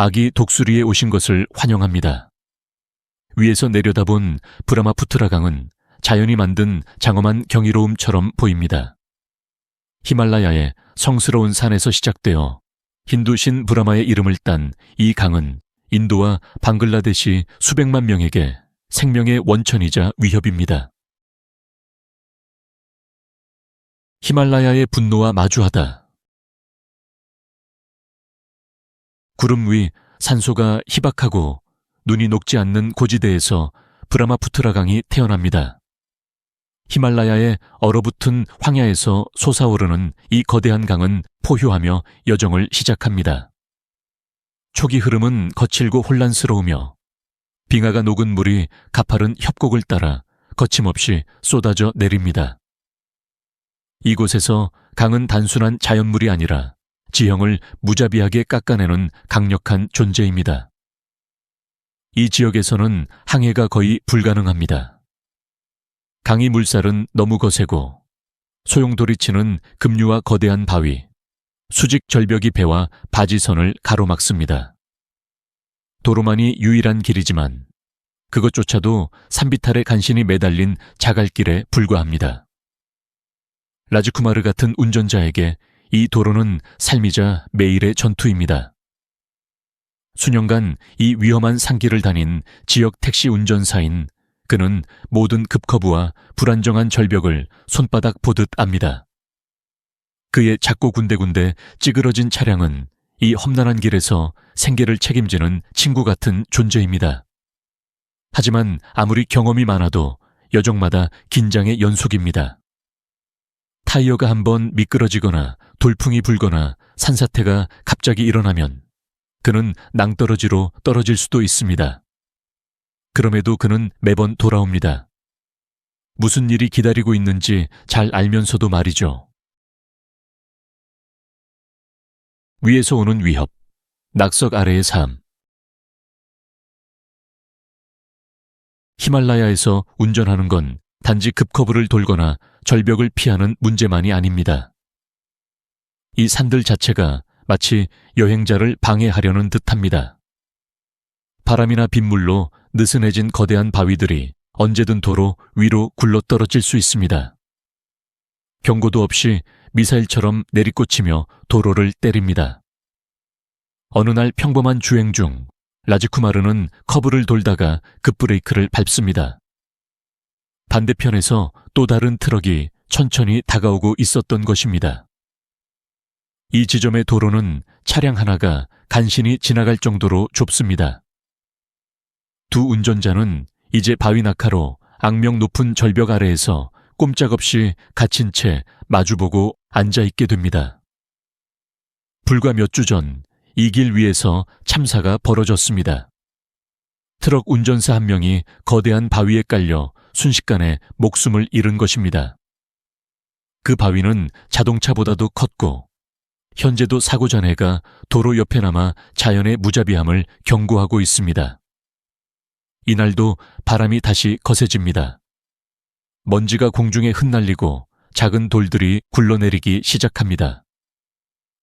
아기 독수리에 오신 것을 환영합니다. 위에서 내려다본 브라마푸트라 강은 자연이 만든 장엄한 경이로움처럼 보입니다. 히말라야의 성스러운 산에서 시작되어 힌두신 브라마의 이름을 딴 이 강은 인도와 방글라데시 수백만 명에게 생명의 원천이자 위협입니다. 히말라야의 분노와 마주하다. 구름 위 산소가 희박하고 눈이 녹지 않는 고지대에서 브라마푸트라 강이 태어납니다. 히말라야의 얼어붙은 황야에서 솟아오르는 이 거대한 강은 포효하며 여정을 시작합니다. 초기 흐름은 거칠고 혼란스러우며 빙하가 녹은 물이 가파른 협곡을 따라 거침없이 쏟아져 내립니다. 이곳에서 강은 단순한 자연물이 아니라 지형을 무자비하게 깎아내는 강력한 존재입니다. 이 지역에서는 항해가 거의 불가능합니다. 강의 물살은 너무 거세고 소용돌이치는 급류와 거대한 바위, 수직 절벽이 배와 바지선을 가로막습니다. 도로만이 유일한 길이지만 그것조차도 산비탈에 간신히 매달린 자갈길에 불과합니다. 라즈쿠마르 같은 운전자에게 이 도로는 삶이자 매일의 전투입니다. 수년간 이 위험한 산길을 다닌 지역 택시 운전사인 그는 모든 급커브와 불안정한 절벽을 손바닥 보듯 압니다. 그의 작고 군데군데 찌그러진 차량은 이 험난한 길에서 생계를 책임지는 친구 같은 존재입니다. 하지만 아무리 경험이 많아도 여정마다 긴장의 연속입니다. 타이어가 한번 미끄러지거나 돌풍이 불거나 산사태가 갑자기 일어나면 그는 낭떠러지로 떨어질 수도 있습니다. 그럼에도 그는 매번 돌아옵니다. 무슨 일이 기다리고 있는지 잘 알면서도 말이죠. 위에서 오는 위협, 낙석 아래의 삶. 히말라야에서 운전하는 건 단지 급커브를 돌거나 절벽을 피하는 문제만이 아닙니다. 이 산들 자체가 마치 여행자를 방해하려는 듯합니다. 바람이나 빗물로 느슨해진 거대한 바위들이 언제든 도로 위로 굴러떨어질 수 있습니다. 경고도 없이 미사일처럼 내리꽂히며 도로를 때립니다. 어느 날 평범한 주행 중 라즈쿠마르는 커브를 돌다가 급브레이크를 밟습니다. 반대편에서 또 다른 트럭이 천천히 다가오고 있었던 것입니다. 이 지점의 도로는 차량 하나가 간신히 지나갈 정도로 좁습니다. 두 운전자는 이제 바위 낙하로 악명 높은 절벽 아래에서 꼼짝없이 갇힌 채 마주보고 앉아있게 됩니다. 불과 몇 주 전 이 길 위에서 참사가 벌어졌습니다. 트럭 운전사 한 명이 거대한 바위에 깔려 순식간에 목숨을 잃은 것입니다. 그 바위는 자동차보다도 컸고 현재도 사고 잔해가 도로 옆에 남아 자연의 무자비함을 경고하고 있습니다. 이날도 바람이 다시 거세집니다. 먼지가 공중에 흩날리고 작은 돌들이 굴러내리기 시작합니다.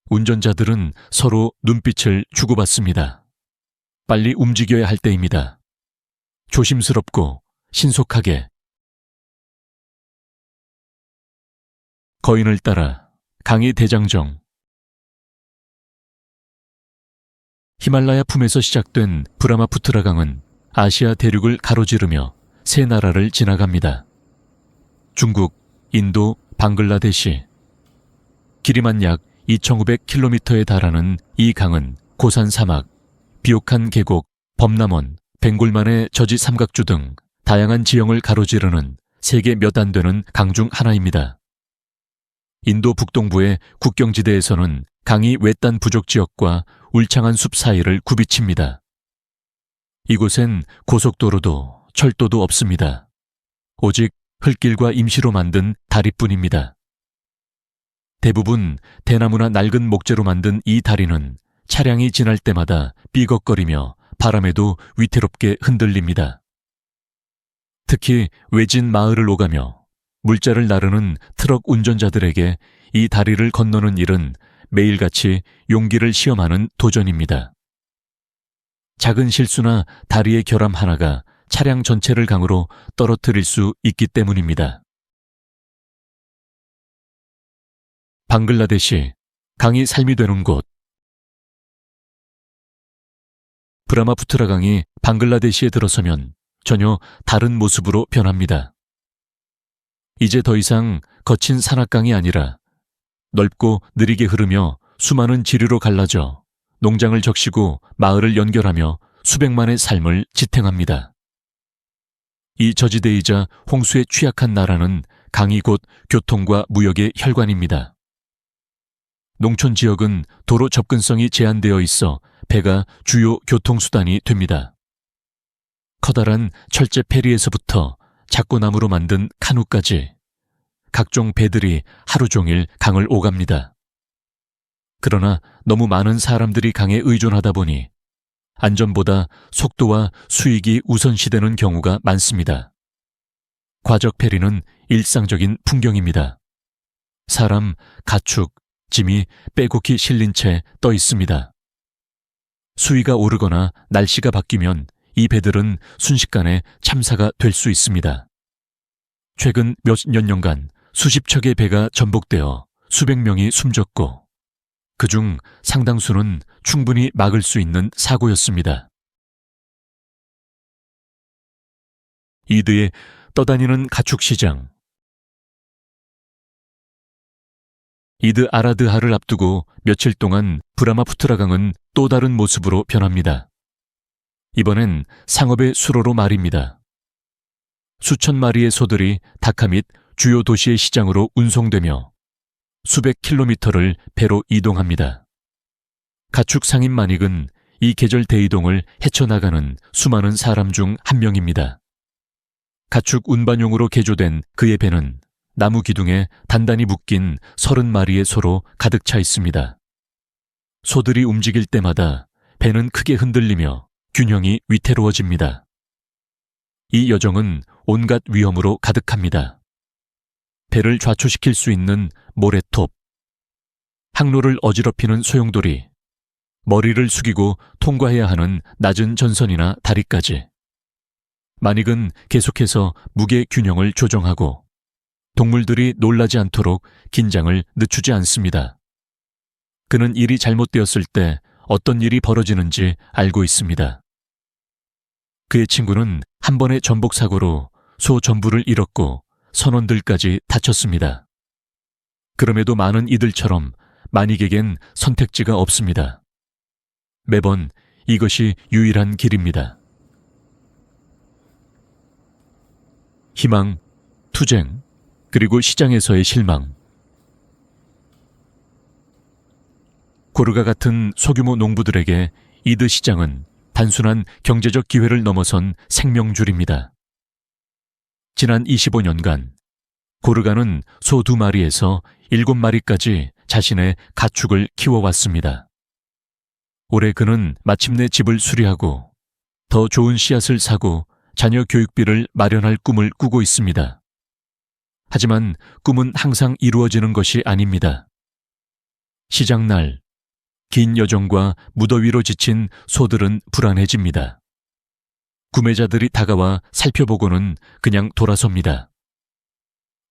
운전자들은 서로 눈빛을 주고받습니다. 빨리 움직여야 할 때입니다. 조심스럽고 신속하게. 거인을 따라 강이 대장정. 히말라야 품에서 시작된 브라마푸트라 강은 아시아 대륙을 가로지르며 세 나라를 지나갑니다. 중국, 인도, 방글라데시. 길이만 약 2,500km에 달하는 이 강은 고산 사막, 비옥한 계곡, 범람원, 벵골만의 저지 삼각주 등 다양한 지형을 가로지르는 세계 몇 안 되는 강 중 하나입니다. 인도 북동부의 국경지대에서는 강이 외딴 부족 지역과 울창한 숲 사이를 굽이칩니다. 이곳엔 고속도로도 철도도 없습니다. 오직 흙길과 임시로 만든 다리뿐입니다. 대부분 대나무나 낡은 목재로 만든 이 다리는 차량이 지날 때마다 삐걱거리며 바람에도 위태롭게 흔들립니다. 특히 외진 마을을 오가며 물자를 나르는 트럭 운전자들에게 이 다리를 건너는 일은 매일같이 용기를 시험하는 도전입니다. 작은 실수나 다리의 결함 하나가 차량 전체를 강으로 떨어뜨릴 수 있기 때문입니다. 방글라데시, 강이 삶이 되는 곳. 브라마푸트라 강이 방글라데시에 들어서면 전혀 다른 모습으로 변합니다. 이제 더 이상 거친 산악강이 아니라 넓고 느리게 흐르며 수많은 지류로 갈라져 농장을 적시고 마을을 연결하며 수백만의 삶을 지탱합니다. 이 저지대이자 홍수에 취약한 나라는 강이 곧 교통과 무역의 혈관입니다. 농촌 지역은 도로 접근성이 제한되어 있어 배가 주요 교통수단이 됩니다. 커다란 철제 페리에서부터 작고나무로 만든 카누까지 각종 배들이 하루 종일 강을 오갑니다. 그러나 너무 많은 사람들이 강에 의존하다 보니 안전보다 속도와 수익이 우선시되는 경우가 많습니다. 과적 페리는 일상적인 풍경입니다. 사람, 가축, 짐이 빼곡히 실린 채 떠 있습니다. 수위가 오르거나 날씨가 바뀌면 이 배들은 순식간에 참사가 될 수 있습니다. 최근 몇몇 년간 수십 척의 배가 전복되어 수백 명이 숨졌고 그중 상당수는 충분히 막을 수 있는 사고였습니다. 이드의 떠다니는 가축시장. 이드 아라드하를 앞두고 며칠 동안 브라마푸트라 강은 또 다른 모습으로 변합니다. 이번엔 상업의 수로로 말입니다. 수천 마리의 소들이 다카 및 주요 도시의 시장으로 운송되며 수백 킬로미터를 배로 이동합니다. 가축 상인 마닉은 이 계절 대이동을 헤쳐나가는 수많은 사람 중 한 명입니다. 가축 운반용으로 개조된 그의 배는 나무 기둥에 단단히 묶인 30마리의 소로 가득 차 있습니다. 소들이 움직일 때마다 배는 크게 흔들리며 균형이 위태로워집니다. 이 여정은 온갖 위험으로 가득합니다. 배를 좌초시킬 수 있는 모래톱, 항로를 어지럽히는 소용돌이, 머리를 숙이고 통과해야 하는 낮은 전선이나 다리까지. 마닉은 계속해서 무게 균형을 조정하고 동물들이 놀라지 않도록 긴장을 늦추지 않습니다. 그는 일이 잘못되었을 때 어떤 일이 벌어지는지 알고 있습니다. 그의 친구는 한 번의 전복 사고로 소 전부를 잃었고 선원들까지 다쳤습니다. 그럼에도 많은 이들처럼 마닉에겐 선택지가 없습니다. 매번 이것이 유일한 길입니다. 희망, 투쟁, 그리고 시장에서의 실망. 고르가 같은 소규모 농부들에게 이드 시장은 단순한 경제적 기회를 넘어선 생명줄입니다. 지난 25년간 고르가는 소 2마리에서 7마리까지 자신의 가축을 키워왔습니다. 올해 그는 마침내 집을 수리하고 더 좋은 씨앗을 사고 자녀 교육비를 마련할 꿈을 꾸고 있습니다. 하지만 꿈은 항상 이루어지는 것이 아닙니다. 시장날, 긴 여정과 무더위로 지친 소들은 불안해집니다. 구매자들이 다가와 살펴보고는 그냥 돌아섭니다.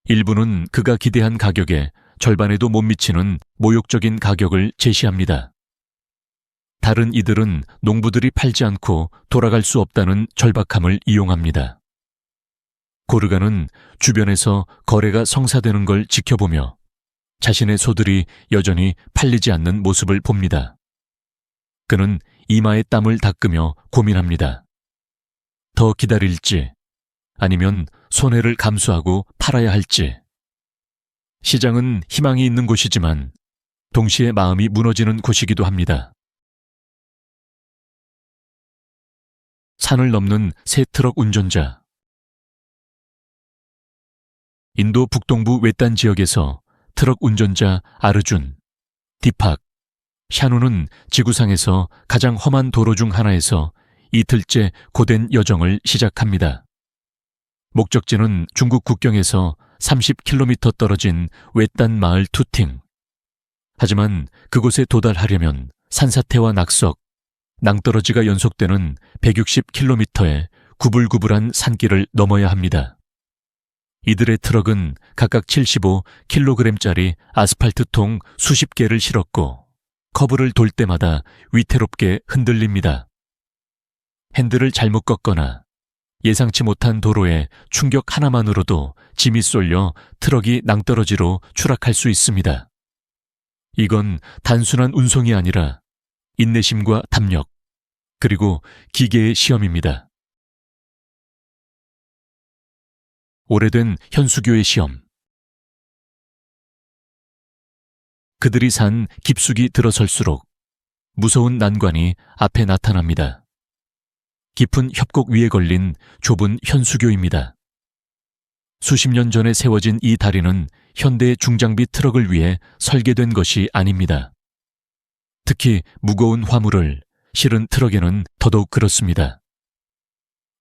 일부는 그가 기대한 가격에 절반에도 못 미치는 모욕적인 가격을 제시합니다. 다른 이들은 농부들이 팔지 않고 돌아갈 수 없다는 절박함을 이용합니다. 고르가는 주변에서 거래가 성사되는 걸 지켜보며 자신의 소들이 여전히 팔리지 않는 모습을 봅니다. 그는 이마에 땀을 닦으며 고민합니다. 더 기다릴지 아니면 손해를 감수하고 팔아야 할지. 시장은 희망이 있는 곳이지만 동시에 마음이 무너지는 곳이기도 합니다. 산을 넘는 새 트럭 운전자. 인도 북동부 외딴 지역에서 트럭 운전자 아르준, 디팍, 샤누는 지구상에서 가장 험한 도로 중 하나에서 이틀째 고된 여정을 시작합니다. 목적지는 중국 국경에서 30km 떨어진 외딴 마을 투팅. 하지만 그곳에 도달하려면 산사태와 낙석, 낭떠러지가 연속되는 160km의 구불구불한 산길을 넘어야 합니다. 이들의 트럭은 각각 75kg짜리 아스팔트통 수십 개를 실었고 커브를 돌 때마다 위태롭게 흔들립니다. 핸들을 잘못 꺾거나 예상치 못한 도로에 충격 하나만으로도 짐이 쏠려 트럭이 낭떠러지로 추락할 수 있습니다. 이건 단순한 운송이 아니라 인내심과 담력, 그리고 기계의 시험입니다. 오래된 현수교의 시험. 그들이 산 깊숙이 들어설수록 무서운 난관이 앞에 나타납니다. 깊은 협곡 위에 걸린 좁은 현수교입니다. 수십 년 전에 세워진 이 다리는 현대 중장비 트럭을 위해 설계된 것이 아닙니다. 특히 무거운 화물을 실은 트럭에는 더더욱 그렇습니다.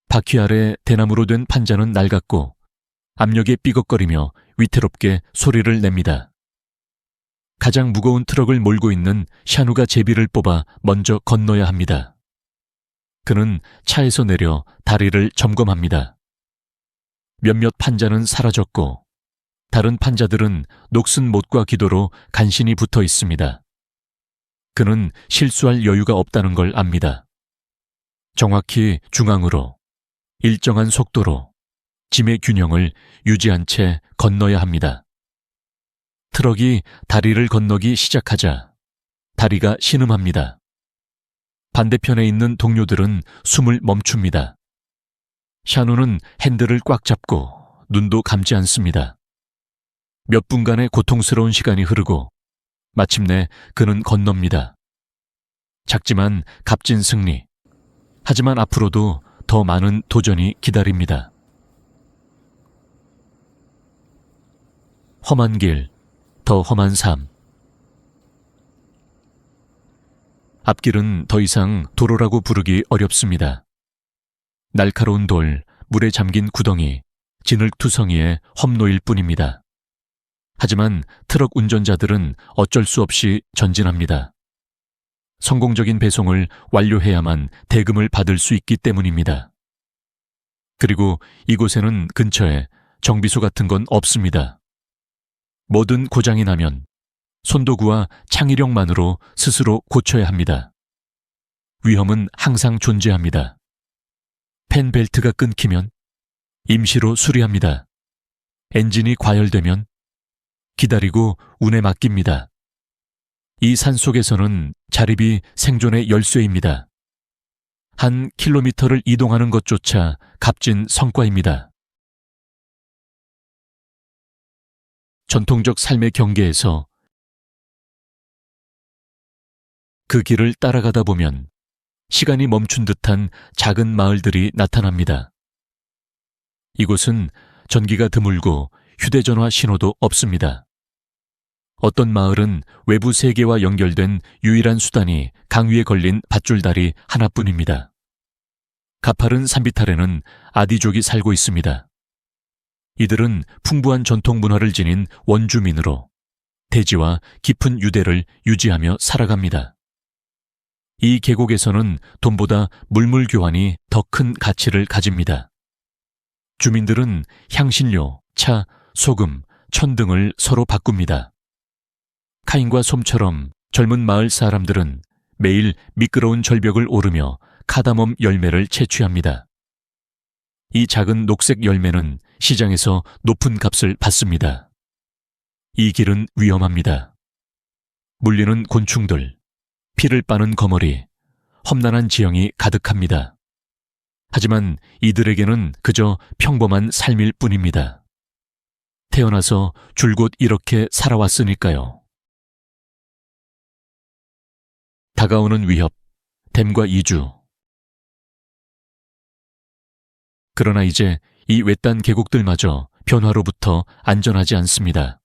바퀴 아래 대나무로 된 판자는 낡았고 압력에 삐걱거리며 위태롭게 소리를 냅니다. 가장 무거운 트럭을 몰고 있는 샤누가 제비를 뽑아 먼저 건너야 합니다. 그는 차에서 내려 다리를 점검합니다. 몇몇 판자는 사라졌고 다른 판자들은 녹슨 못과 기도로 간신히 붙어 있습니다. 그는 실수할 여유가 없다는 걸 압니다. 정확히 중앙으로, 일정한 속도로 짐의 균형을 유지한 채 건너야 합니다. 트럭이 다리를 건너기 시작하자 다리가 신음합니다. 반대편에 있는 동료들은 숨을 멈춥니다. 샤누는 핸들을 꽉 잡고 눈도 감지 않습니다. 몇 분간의 고통스러운 시간이 흐르고 마침내 그는 건넙니다. 작지만 값진 승리. 하지만 앞으로도 더 많은 도전이 기다립니다. 험한 길, 더 험한 삶. 앞길은 더 이상 도로라고 부르기 어렵습니다. 날카로운 돌, 물에 잠긴 구덩이, 진흙투성이의 험로일 뿐입니다. 하지만 트럭 운전자들은 어쩔 수 없이 전진합니다. 성공적인 배송을 완료해야만 대금을 받을 수 있기 때문입니다. 그리고 이곳에는 근처에 정비소 같은 건 없습니다. 뭐든 고장이 나면 손도구와 창의력만으로 스스로 고쳐야 합니다. 위험은 항상 존재합니다. 펜벨트가 끊기면 임시로 수리합니다. 엔진이 과열되면 기다리고 운에 맡깁니다. 이 산속에서는 자립이 생존의 열쇠입니다. 한 킬로미터를 이동하는 것조차 값진 성과입니다. 전통적 삶의 경계에서 그 길을 따라가다 보면 시간이 멈춘 듯한 작은 마을들이 나타납니다. 이곳은 전기가 드물고 휴대전화 신호도 없습니다. 어떤 마을은 외부 세계와 연결된 유일한 수단이 강 위에 걸린 밧줄다리 하나뿐입니다. 가파른 산비탈에는 아디족이 살고 있습니다. 이들은 풍부한 전통 문화를 지닌 원주민으로 대지와 깊은 유대를 유지하며 살아갑니다. 이 계곡에서는 돈보다 물물 교환이 더 큰 가치를 가집니다. 주민들은 향신료, 차, 소금, 천 등을 서로 바꿉니다. 카인과 솜처럼 젊은 마을 사람들은 매일 미끄러운 절벽을 오르며 카다멈 열매를 채취합니다. 이 작은 녹색 열매는 시장에서 높은 값을 받습니다. 이 길은 위험합니다. 물리는 곤충들, 피를 빠는 거머리, 험난한 지형이 가득합니다. 하지만 이들에게는 그저 평범한 삶일 뿐입니다. 태어나서 줄곧 이렇게 살아왔으니까요. 다가오는 위협, 댐과 이주. 그러나 이제 이 외딴 계곡들마저 변화로부터 안전하지 않습니다.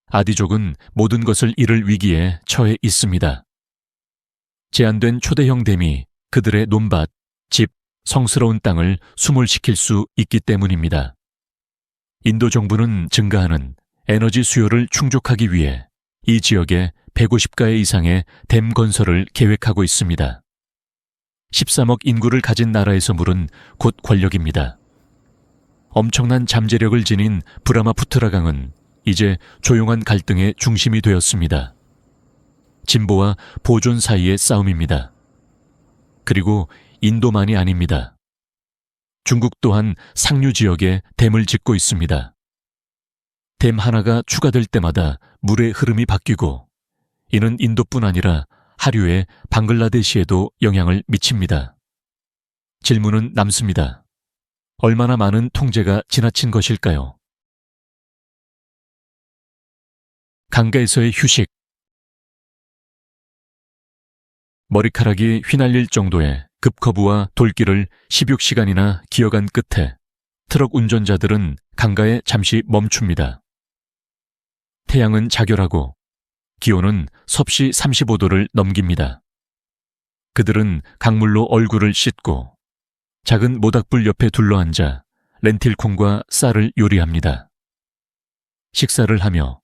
아디족은 모든 것을 잃을 위기에 처해 있습니다. 제한된 초대형 댐이 그들의 논밭, 집, 성스러운 땅을 수몰시킬 수 있기 때문입니다. 인도 정부는 증가하는 에너지 수요를 충족하기 위해 이 지역에 150가에 이상의 댐 건설을 계획하고 있습니다. 13억 인구를 가진 나라에서 물은 곧 권력입니다. 엄청난 잠재력을 지닌 브라마푸트라 강은 이제 조용한 갈등의 중심이 되었습니다. 진보와 보존 사이의 싸움입니다. 그리고 인도만이 아닙니다. 중국 또한 상류 지역에 댐을 짓고 있습니다. 댐 하나가 추가될 때마다 물의 흐름이 바뀌고 이는 인도뿐 아니라 하류의 방글라데시에도 영향을 미칩니다. 질문은 남습니다. 얼마나 많은 통제가 지나친 것일까요? 강가에서의 휴식. 머리카락이 휘날릴 정도의 급커브와 돌길을 16시간이나 기어간 끝에 트럭 운전자들은 강가에 잠시 멈춥니다. 태양은 자결하고 기온은 섭씨 35도를 넘깁니다. 그들은 강물로 얼굴을 씻고 작은 모닥불 옆에 둘러앉아 렌틸콩과 쌀을 요리합니다. 식사를 하며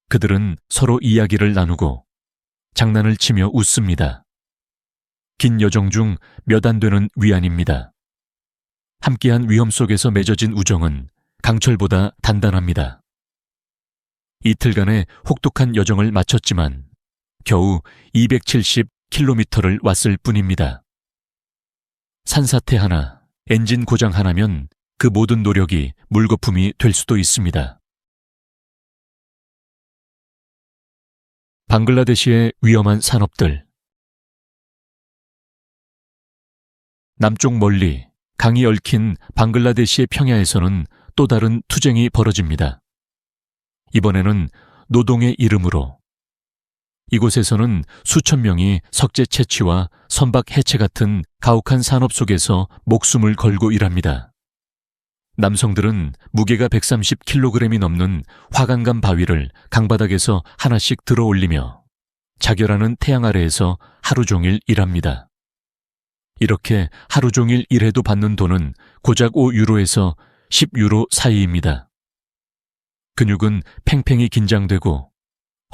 그들은 서로 이야기를 나누고 장난을 치며 웃습니다. 긴 여정 중 몇 안 되는 위안입니다. 함께한 위험 속에서 맺어진 우정은 강철보다 단단합니다. 이틀간의 혹독한 여정을 마쳤지만 겨우 270km를 왔을 뿐입니다. 산사태 하나, 엔진 고장 하나면 그 모든 노력이 물거품이 될 수도 있습니다. 방글라데시의 위험한 산업들. 남쪽 멀리 강이 얽힌 방글라데시의 평야에서는 또 다른 투쟁이 벌어집니다. 이번에는 노동의 이름으로. 이곳에서는 수천 명이 석재 채취와 선박 해체 같은 가혹한 산업 속에서 목숨을 걸고 일합니다. 남성들은 무게가 130kg이 넘는 화강간 바위를 강바닥에서 하나씩 들어 올리며 자결하는 태양 아래에서 하루 종일 일합니다. 이렇게 하루 종일 일해도 받는 돈은 고작 5유로에서 10유로 사이입니다. 근육은 팽팽히 긴장되고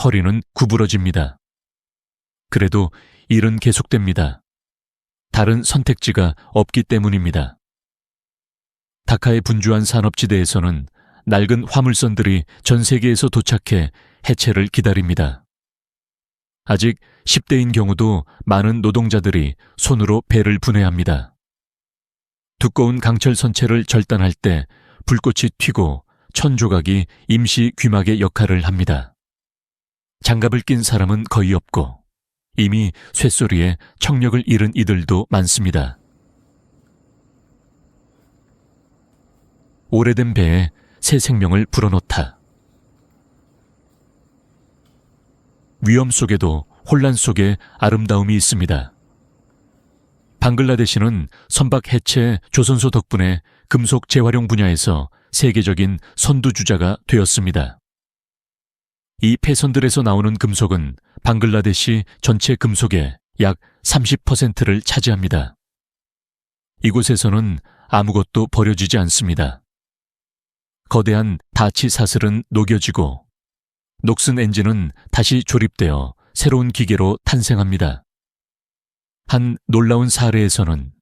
허리는 구부러집니다. 그래도 일은 계속됩니다. 다른 선택지가 없기 때문입니다. 다카의 분주한 산업지대에서는 낡은 화물선들이 전 세계에서 도착해 해체를 기다립니다. 아직 10대인 경우도 많은 노동자들이 손으로 배를 분해합니다. 두꺼운 강철 선체를 절단할 때 불꽃이 튀고 천조각이 임시 귀마개 역할을 합니다. 장갑을 낀 사람은 거의 없고 이미 쇳소리에 청력을 잃은 이들도 많습니다. 오래된 배에 새 생명을 불어넣다. 위험 속에도 혼란 속에 아름다움이 있습니다. 방글라데시는 선박 해체 조선소 덕분에 금속 재활용 분야에서 세계적인 선두주자가 되었습니다. 이 폐선들에서 나오는 금속은 방글라데시 전체 금속의 약 30%를 차지합니다. 이곳에서는 아무것도 버려지지 않습니다. 거대한 다치 사슬은 녹여지고 녹슨 엔진은 다시 조립되어 새로운 기계로 탄생합니다. 한 놀라운 사례에서는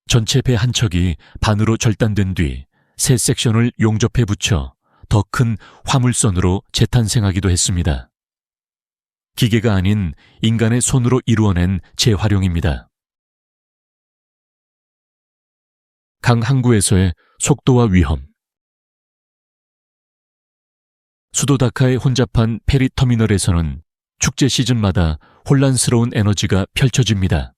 전체 배 한 척이 반으로 절단된 뒤 새 섹션을 용접해 붙여 더 큰 화물선으로 재탄생하기도 했습니다. 기계가 아닌 인간의 손으로 이루어낸 재활용입니다. 강 항구에서의 속도와 위험. 수도 다카의 혼잡한 페리 터미널에서는 축제 시즌마다 혼란스러운 에너지가 펼쳐집니다.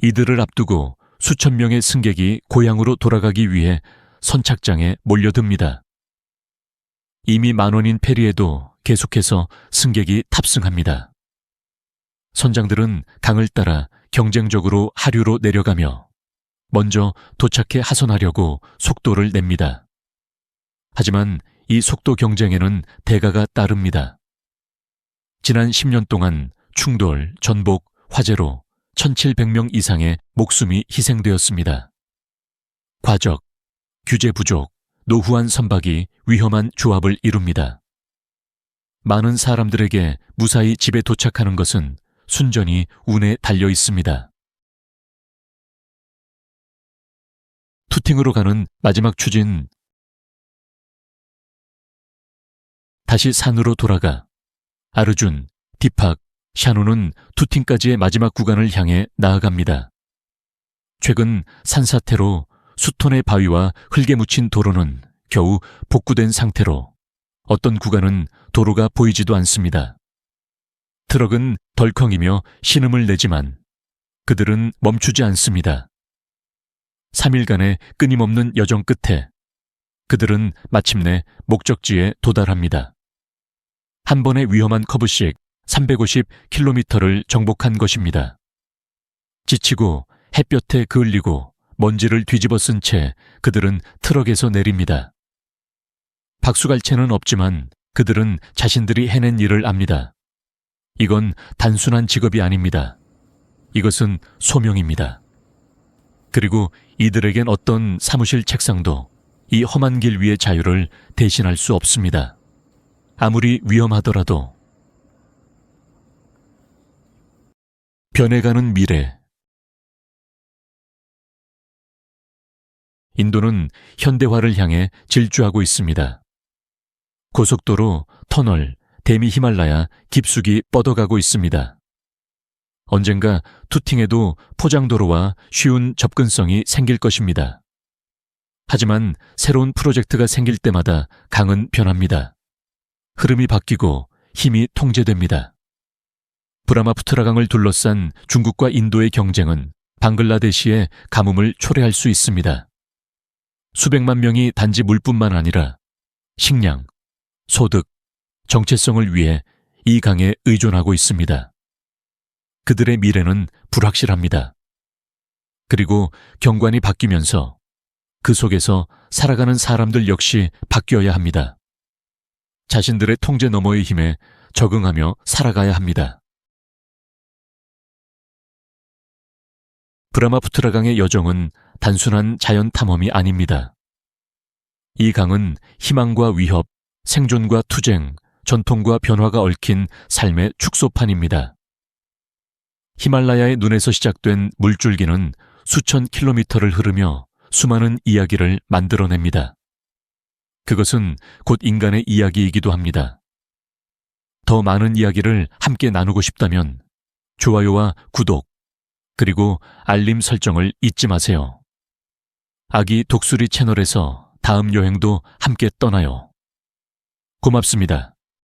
이들을 앞두고 수천 명의 승객이 고향으로 돌아가기 위해 선착장에 몰려듭니다. 이미 만원인 페리에도 계속해서 승객이 탑승합니다. 선장들은 강을 따라 경쟁적으로 하류로 내려가며 먼저 도착해 하선하려고 속도를 냅니다. 하지만 이 속도 경쟁에는 대가가 따릅니다. 지난 10년 동안 충돌, 전복, 화재로 1,700명 이상의 목숨이 희생되었습니다. 과적, 규제 부족, 노후한 선박이 위험한 조합을 이룹니다. 많은 사람들에게 무사히 집에 도착하는 것은 순전히 운에 달려 있습니다. 투팅으로 가는 마지막 추진. 다시 산으로 돌아가 아르준, 디팍, 샤누는 투팅까지의 마지막 구간을 향해 나아갑니다. 최근 산사태로 수톤의 바위와 흙에 묻힌 도로는 겨우 복구된 상태로 어떤 구간은 도로가 보이지도 않습니다. 트럭은 덜컹이며 신음을 내지만 그들은 멈추지 않습니다. 3일간의 끊임없는 여정 끝에 그들은 마침내 목적지에 도달합니다. 한 번의 위험한 커브씩 350km를 정복한 것입니다. 지치고 햇볕에 그을리고 먼지를 뒤집어 쓴 채 그들은 트럭에서 내립니다. 박수갈채는 없지만 그들은 자신들이 해낸 일을 압니다. 이건 단순한 직업이 아닙니다. 이것은 소명입니다. 그리고 이들에겐 어떤 사무실 책상도 이 험한 길 위의 자유를 대신할 수 없습니다. 아무리 위험하더라도. 변해가는 미래. 인도는 현대화를 향해 질주하고 있습니다. 고속도로, 터널, 대미 히말라야 깊숙이 뻗어가고 있습니다. 언젠가 투팅에도 포장도로와 쉬운 접근성이 생길 것입니다. 하지만 새로운 프로젝트가 생길 때마다 강은 변합니다. 흐름이 바뀌고 힘이 통제됩니다. 브라마푸트라 강을 둘러싼 중국과 인도의 경쟁은 방글라데시의 가뭄을 초래할 수 있습니다. 수백만 명이 단지 물뿐만 아니라 식량, 소득, 정체성을 위해 이 강에 의존하고 있습니다. 그들의 미래는 불확실합니다. 그리고 경관이 바뀌면서 그 속에서 살아가는 사람들 역시 바뀌어야 합니다. 자신들의 통제 너머의 힘에 적응하며 살아가야 합니다. 브라마푸트라 강의 여정은 단순한 자연 탐험이 아닙니다. 이 강은 희망과 위협, 생존과 투쟁, 전통과 변화가 얽힌 삶의 축소판입니다. 히말라야의 눈에서 시작된 물줄기는 수천 킬로미터를 흐르며 수많은 이야기를 만들어냅니다. 그것은 곧 인간의 이야기이기도 합니다. 더 많은 이야기를 함께 나누고 싶다면 좋아요와 구독, 그리고 알림 설정을 잊지 마세요. 아기 독수리 채널에서 다음 여행도 함께 떠나요. 고맙습니다.